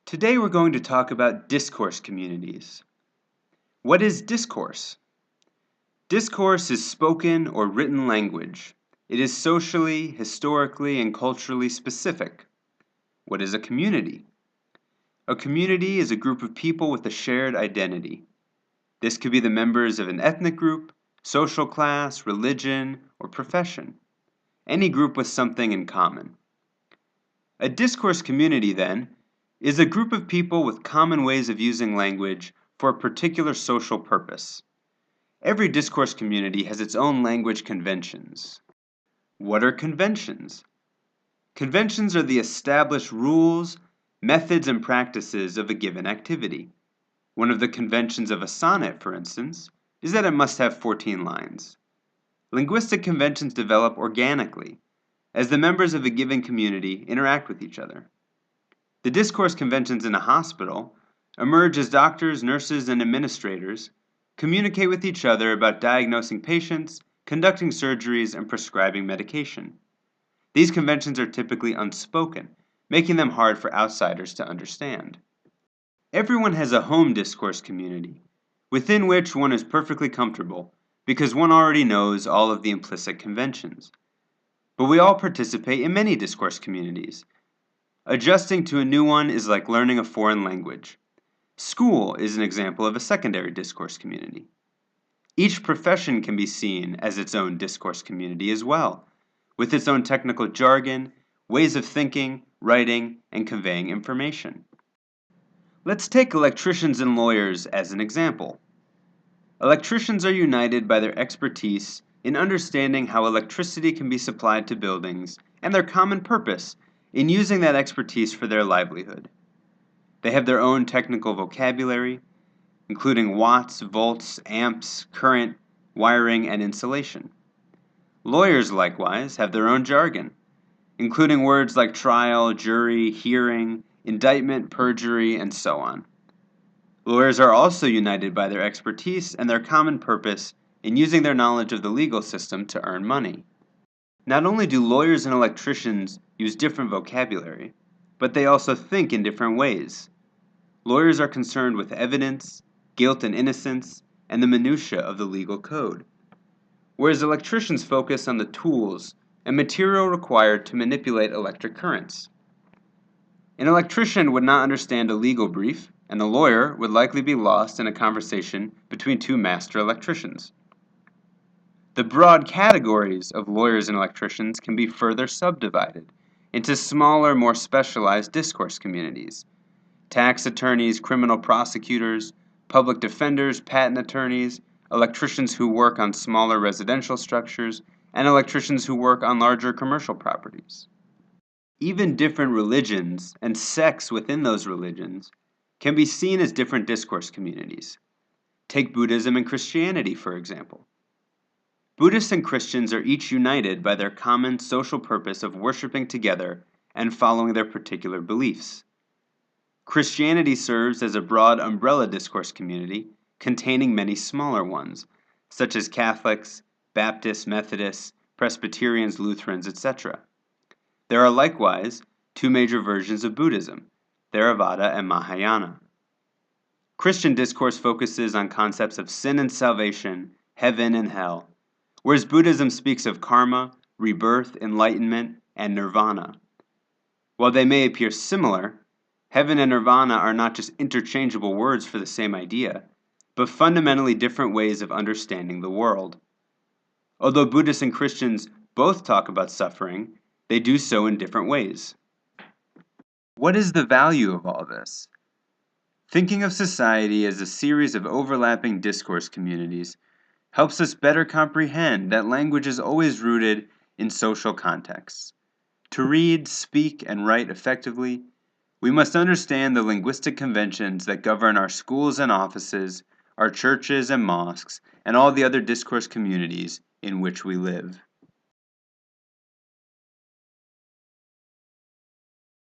Today we're going to talk about discourse communities. What is discourse? Discourse is spoken or written language. It is socially, historically, and culturally specific. What is a community? A community is a group of people with a shared identity. This could be the members of an ethnic group, social class, religion, or profession. Any group with something in common. A discourse community, then, is a group of people with common ways of using language for a particular social purpose. Every discourse community has its own language conventions. What are conventions? Conventions are the established rules, methods, and practices of a given activity. One of the conventions of a sonnet, for instance, is that it must have 14 lines. Linguistic conventions develop organically as the members of a given community interact with each other. The discourse conventions in a hospital emerge as doctors, nurses, and administrators communicate with each other about diagnosing patients, conducting surgeries, and prescribing medication. These conventions are typically unspoken, making them hard for outsiders to understand. Everyone has a home discourse community, within which one is perfectly comfortable because one already knows all of the implicit conventions. But we all participate in many discourse communities. Adjusting to a new one is like learning a foreign language. School is an example of a secondary discourse community. Each profession can be seen as its own discourse community as well, with its own technical jargon, ways of thinking, writing, and conveying information. Let's take electricians and lawyers as an example. Electricians are united by their expertise in understanding how electricity can be supplied to buildings and their common purpose in using that expertise for their livelihood. They have their own technical vocabulary, including watts, volts, amps, current, wiring, and insulation. Lawyers, likewise, have their own jargon, including words like trial, jury, hearing, indictment, perjury, and so on. Lawyers are also united by their expertise and their common purpose in using their knowledge of the legal system to earn money. Not only do lawyers and electricians use different vocabulary, but they also think in different ways. Lawyers are concerned with evidence, guilt and innocence, and the minutiae of the legal code, whereas electricians focus on the tools and material required to manipulate electric currents. An electrician would not understand a legal brief, and a lawyer would likely be lost in a conversation between two master electricians. The broad categories of lawyers and electricians can be further subdivided into smaller, more specialized discourse communities. Tax attorneys, criminal prosecutors, public defenders, patent attorneys, electricians who work on smaller residential structures, and electricians who work on larger commercial properties. Even different religions and sects within those religions can be seen as different discourse communities. Take Buddhism and Christianity, for example. Buddhists and Christians are each united by their common social purpose of worshiping together and following their particular beliefs. Christianity serves as a broad umbrella discourse community containing many smaller ones, such as Catholics, Baptists, Methodists, Presbyterians, Lutherans, etc. There are likewise two major versions of Buddhism, Theravada and Mahayana. Christian discourse focuses on concepts of sin and salvation, heaven and hell, whereas Buddhism speaks of karma, rebirth, enlightenment, and nirvana. While they may appear similar, heaven and nirvana are not just interchangeable words for the same idea, but fundamentally different ways of understanding the world. Although Buddhists and Christians both talk about suffering, they do so in different ways. What is the value of all this? Thinking of society as a series of overlapping discourse communities helps us better comprehend that language is always rooted in social contexts. To read, speak, and write effectively, we must understand the linguistic conventions that govern our schools and offices, our churches and mosques, and all the other discourse communities in which we live.